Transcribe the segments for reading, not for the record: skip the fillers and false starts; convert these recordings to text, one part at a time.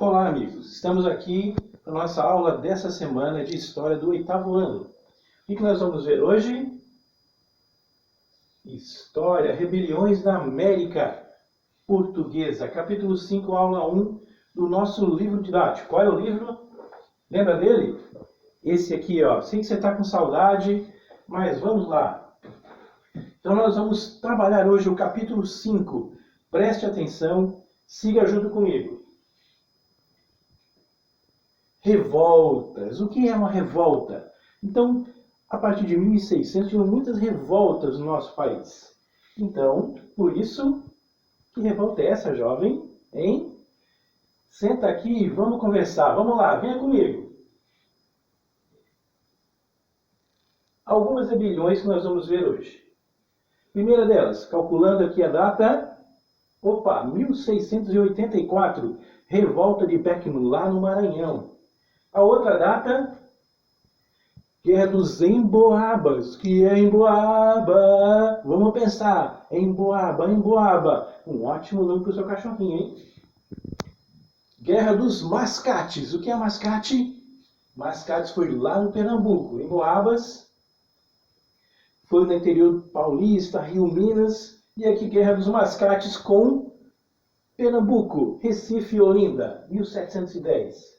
Olá, amigos. Estamos aqui para a nossa aula dessa semana de História do 8º ano. O que nós vamos ver hoje? História, Rebeliões da América Portuguesa, capítulo 5, aula 1 do nosso livro didático. Qual é o livro? Lembra dele? Esse aqui, ó. Sei que você está com saudade, mas vamos lá. Então nós vamos trabalhar hoje o capítulo 5. Preste atenção, siga junto comigo. Revoltas. O que é uma revolta? Então, a partir de 1600, tinham muitas revoltas no nosso país. Então, por isso, que revolta é essa, jovem? Hein? Senta aqui e vamos conversar. Vamos lá, venha comigo. Algumas rebeliões que nós vamos ver hoje. Primeira delas, calculando aqui a data, 1684, revolta de Beckman, lá no Maranhão. A outra data, Guerra dos Emboabas, que é Emboaba. Vamos pensar, Emboaba, Emboaba. Um ótimo nome para o seu cachorrinho, hein? Guerra dos Mascates. O que é mascate? Mascates foi lá no Pernambuco. Emboabas foi no interior paulista, Rio, Minas. E aqui Guerra dos Mascates com Pernambuco, Recife e Olinda, 1710.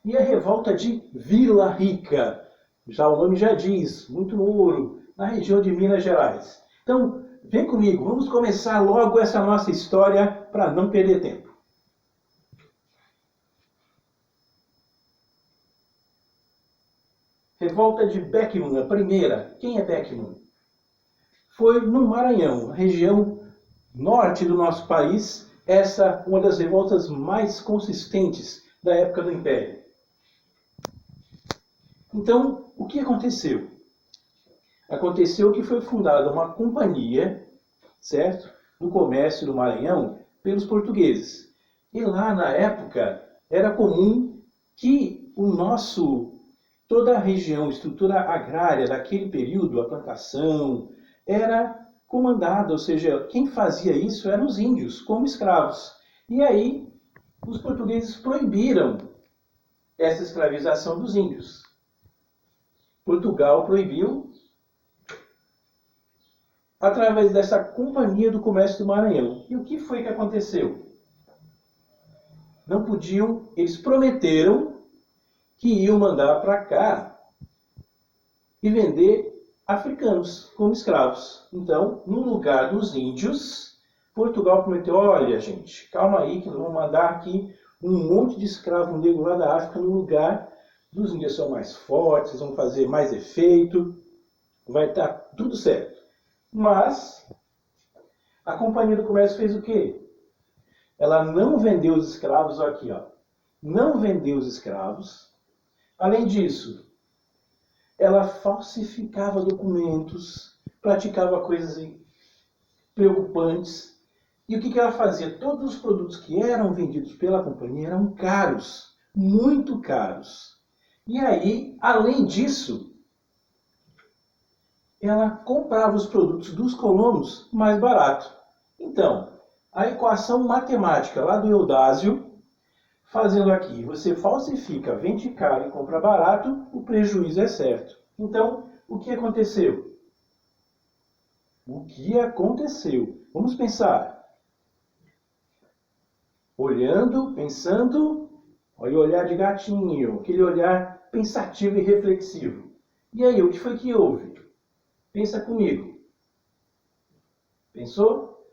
E a revolta de Vila Rica. Já o nome já diz, muito ouro, na região de Minas Gerais. Então, vem comigo, vamos começar logo essa nossa história para não perder tempo. Revolta de Beckman, a primeira. Quem é Beckman? Foi no Maranhão, região norte do nosso país, essa uma das revoltas mais consistentes da época do Império. Então, o que aconteceu? Aconteceu que foi fundada uma companhia, certo? No comércio do Maranhão, pelos portugueses. E lá, na época, era comum que toda a região, estrutura agrária daquele período, a plantação, era comandada, ou seja, quem fazia isso eram os índios, como escravos. E aí, os portugueses proibiram essa escravização dos índios. Portugal proibiu através dessa companhia do comércio do Maranhão. E o que foi que aconteceu? Não podiam, eles prometeram que iam mandar para cá e vender africanos como escravos. Então, no lugar dos índios, Portugal prometeu, olha gente, calma aí que nós vamos mandar aqui um monte de escravo negro lá da África no lugar dos índios, são mais fortes, vão fazer mais efeito, vai estar tudo certo. Mas a Companhia do Comércio fez o quê? Ela não vendeu os escravos, aqui, ó, não vendeu os escravos. Além disso, ela falsificava documentos, praticava coisas preocupantes. E o que ela fazia? Todos os produtos que eram vendidos pela companhia eram caros, muito caros. E aí, além disso, ela comprava os produtos dos colonos mais barato. Então, a equação matemática lá do Eudásio, fazendo aqui, você falsifica, vende caro e compra barato, o prejuízo é certo. Então, o que aconteceu? O que aconteceu? Vamos pensar. Olhando, pensando, olha o olhar de gatinho, aquele olhar pensativo e reflexivo. E aí, o que foi que houve? Pensa comigo. Pensou?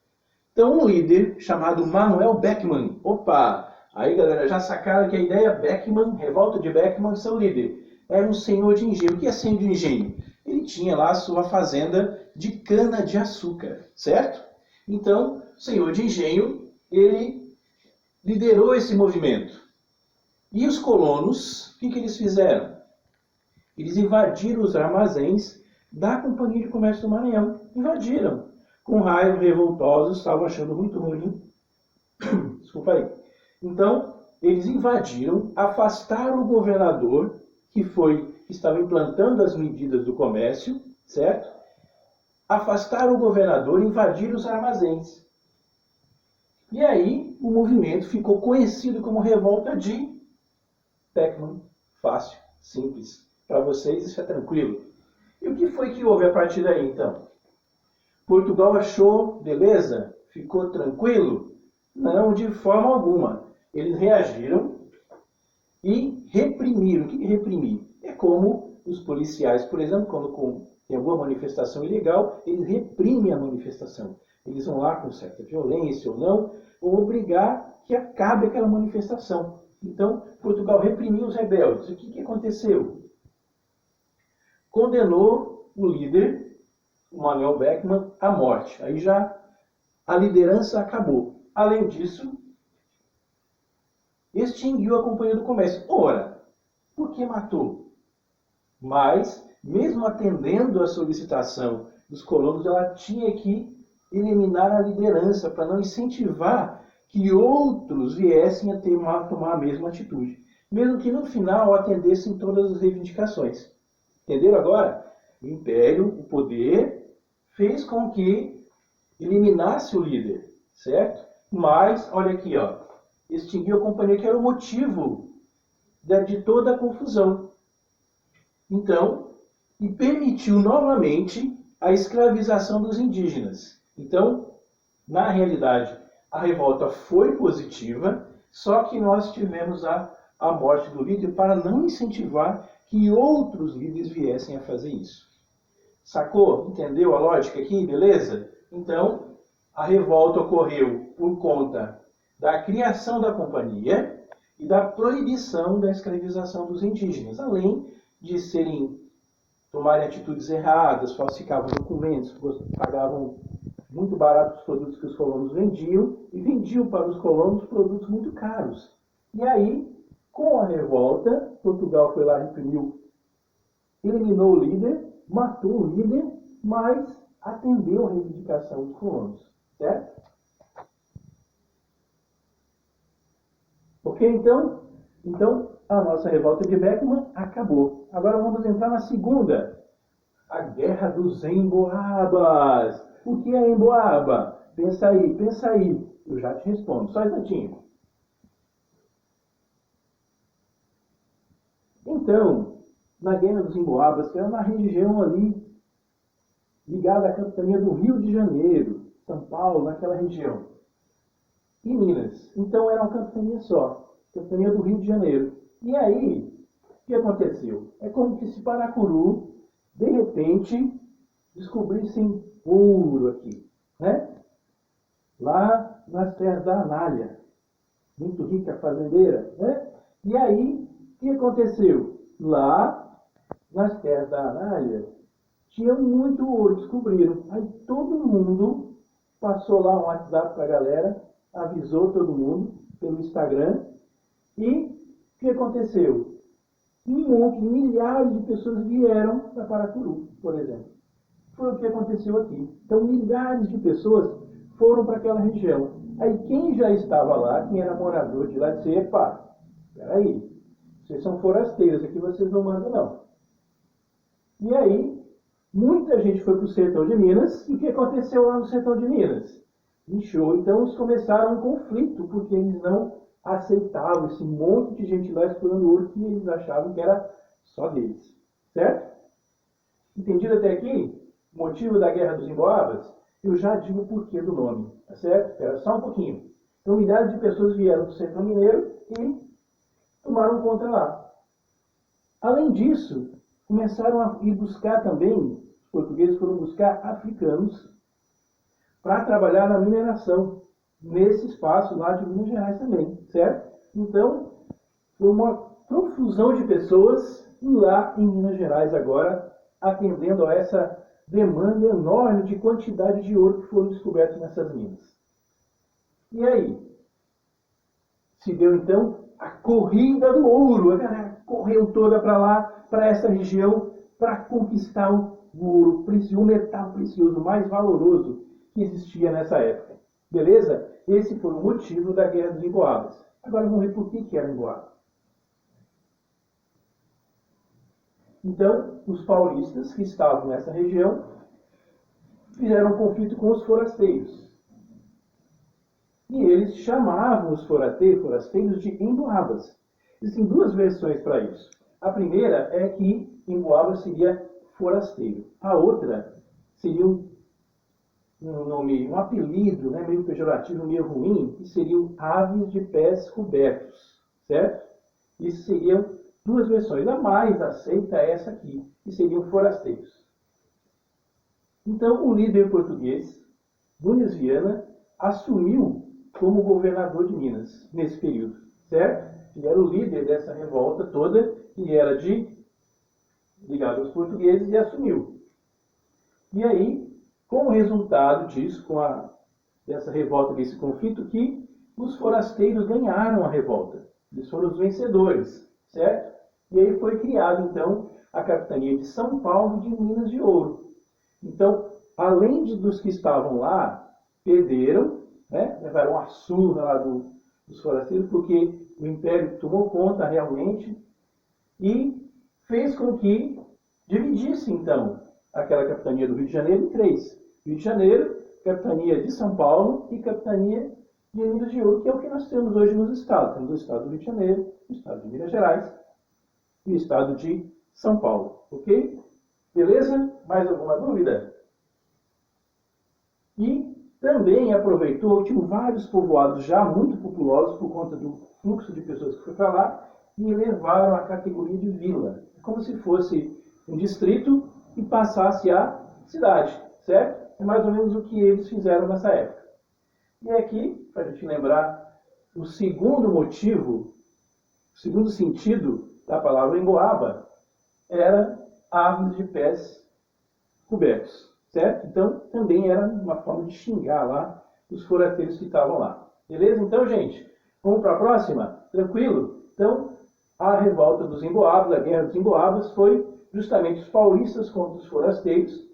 Então, um líder chamado Manuel Beckman. Opa! Aí, galera, já sacaram que a ideia Beckman, revolta de Beckman, seu líder, era um senhor de engenho. O que é senhor de engenho? Ele tinha lá a sua fazenda de cana-de-açúcar, certo? Então, o senhor de engenho, ele liderou esse movimento. E os colonos, o que eles fizeram? Eles invadiram os armazéns da Companhia de Comércio do Maranhão. Invadiram. Com raiva, revoltosos, estavam achando muito ruim. Desculpa aí. Então, eles invadiram, afastaram o governador, que estava implantando as medidas do comércio, certo? Afastaram o governador e invadiram os armazéns. E aí o movimento ficou conhecido como Revolta de Beckman. Fácil, simples. Para vocês isso é tranquilo. E o que foi que houve a partir daí, então? Portugal achou, beleza? Ficou tranquilo? Não, de forma alguma. Eles reagiram e reprimiram. O que é reprimir? É como os policiais, por exemplo, quando tem alguma manifestação ilegal, eles reprimem a manifestação. Eles vão lá com certa violência ou não, ou obrigar que acabe aquela manifestação. Então, Portugal reprimiu os rebeldes. O que aconteceu? Condenou o líder, o Manuel Beckman, à morte. Aí já a liderança acabou. Além disso, extinguiu a Companhia do Comércio. Ora, por que matou? Mas, mesmo atendendo a solicitação dos colonos, ela tinha que eliminar a liderança para não incentivar que outros viessem a tomar a mesma atitude. Mesmo que no final atendessem todas as reivindicações. Entenderam agora? O Império, o poder, fez com que eliminasse o líder, certo? Mas, olha aqui, ó, extinguiu a companhia, que era o motivo de toda a confusão. Então, e permitiu novamente a escravização dos indígenas. Então, na realidade, a revolta foi positiva, só que nós tivemos a morte do líder para não incentivar que outros líderes viessem a fazer isso. Sacou? Entendeu a lógica aqui? Beleza? Então, a revolta ocorreu por conta da criação da companhia e da proibição da escravização dos indígenas, além de tomarem atitudes erradas, falsificavam documentos, pagavam muito barato os produtos que os colonos vendiam e vendiam para os colonos produtos muito caros. E aí, com a revolta, Portugal foi lá, reprimiu, eliminou o líder, matou o líder, mas atendeu a reivindicação dos colonos. Certo? Ok, então? Então, a nossa revolta de Beckman acabou. Agora vamos entrar na segunda. A Guerra dos Emboabas. O que é Emboaba? Pensa aí, pensa aí. Eu já te respondo. Só um instantinho. Então, na Guerra dos Emboabas, que era uma região ali ligada à capitania do Rio de Janeiro, São Paulo, naquela região, e Minas. Então era uma capitania só, capitania do Rio de Janeiro. E aí, o que aconteceu? É como que se Paracuru, de repente, descobrissem ouro aqui, né? Lá nas terras da Anália, muito rica fazendeira, né? E aí, o que aconteceu? Lá, nas terras da Anália, tinha muito ouro, descobriram. Aí todo mundo passou lá um WhatsApp para a galera, avisou todo mundo pelo Instagram. E o que aconteceu? Milhares de pessoas vieram para Paracuru, por exemplo. Foi o que aconteceu aqui. Então, milhares de pessoas foram para aquela região. Aí, quem já estava lá, quem era morador de lá, disse: epa, peraí, vocês são forasteiros, aqui vocês não mandam, não. E aí, muita gente foi para o sertão de Minas. E o que aconteceu lá no sertão de Minas? Inchou. Então, eles começaram um conflito, porque eles não aceitavam esse monte de gente lá explorando ouro que eles achavam que era só deles. Certo? Entendido até aqui? O motivo da Guerra dos Emboabas? Eu já digo o porquê do nome. Tá certo? Espera só um pouquinho. Então, milhares de pessoas vieram do sertão mineiro e tomaram conta lá. Além disso, começaram a ir buscar também, os portugueses foram buscar africanos para trabalhar na mineração, nesse espaço lá de Minas Gerais também, certo? Então, foi uma profusão de pessoas lá em Minas Gerais agora, atendendo a essa demanda enorme de quantidade de ouro que foram descobertos nessas minas. E aí? Se deu então a corrida do ouro, a galera correu toda para lá, para essa região, para conquistar o ouro, o metal precioso mais valoroso que existia nessa época. Beleza? Esse foi o motivo da Guerra dos Emboabas. Agora vamos ver por que era Emboaba. Então, os paulistas que estavam nessa região fizeram um conflito com os forasteiros. E eles chamavam os forasteiros de emboabas. Existem duas versões para isso. A primeira é que emboaba seria forasteiro. A outra seria um nome, um apelido, né, meio pejorativo, meio ruim, que seriam aves de pés cobertos, certo? Isso seriam duas versões. A mais aceita é essa aqui, que seriam forasteiros. Então, o líder português, Nunes Viana, assumiu como governador de Minas nesse período, certo? Ele era o líder dessa revolta toda, que era ligado aos portugueses, e assumiu. E aí, como resultado disso, dessa revolta, desse conflito, que os forasteiros ganharam a revolta. Eles foram os vencedores, certo? E aí foi criada, então, a capitania de São Paulo e de Minas de Ouro. Então, além dos que estavam lá, perderam, né? Levaram a surra lá dos forasteiros, porque o Império tomou conta realmente e fez com que dividisse, então, aquela capitania do Rio de Janeiro em três. Rio de Janeiro, capitania de São Paulo e capitania de Minas de Ouro, que é o que nós temos hoje nos estados. Temos o estado do Rio de Janeiro, o estado de Minas Gerais e o estado de São Paulo. Ok? Beleza? Mais alguma dúvida? E também aproveitou, tinham vários povoados já muito populosos por conta do fluxo de pessoas que foi para lá e elevaram a categoria de vila, como se fosse um distrito e passasse a cidade, certo? É mais ou menos o que eles fizeram nessa época. E aqui, para a gente lembrar, o segundo motivo, o segundo sentido da palavra emboaba era aves de pés cobertos, certo? Então, também era uma forma de xingar lá os forasteiros que estavam lá. Beleza? Então, gente, vamos para a próxima? Tranquilo? Então, a revolta dos emboabas, a guerra dos emboabas, foi justamente os paulistas contra os forasteiros.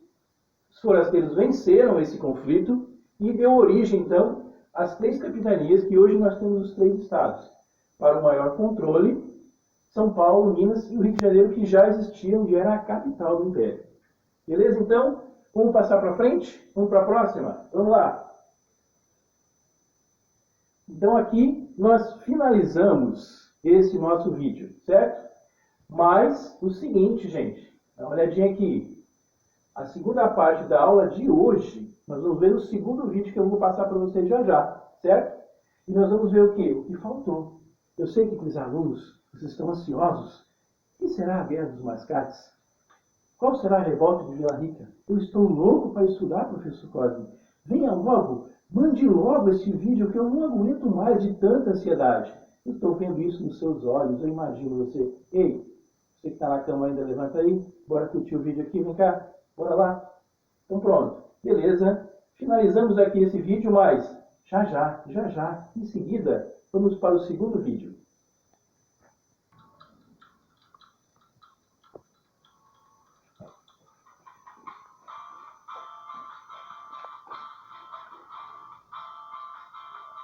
Os forasteiros venceram esse conflito e deu origem, então, às três capitanias que hoje nós temos os três estados. Para o maior controle, São Paulo, Minas e o Rio de Janeiro, que já existiam, onde era a capital do Império. Beleza? Então, vamos passar para frente? Vamos para a próxima? Vamos lá. Então, aqui nós finalizamos esse nosso vídeo, certo? Mas, o seguinte, gente, dá uma olhadinha aqui. A segunda parte da aula de hoje, nós vamos ver o segundo vídeo que eu vou passar para vocês já já, certo? E nós vamos ver o quê? O que faltou. Eu sei que os alunos, vocês estão ansiosos. O que será a Guerra dos Mascates? Qual será a revolta de Vila Rica? Eu estou louco para estudar, professor Cosme. Venha logo, mande logo esse vídeo que eu não aguento mais de tanta ansiedade. Eu estou vendo isso nos seus olhos, eu imagino você. Ei, você que está na cama ainda, levanta aí. Bora curtir o vídeo aqui, vem cá. Bora lá. Então pronto. Beleza. Finalizamos aqui esse vídeo, mas já, em seguida, vamos para o segundo vídeo.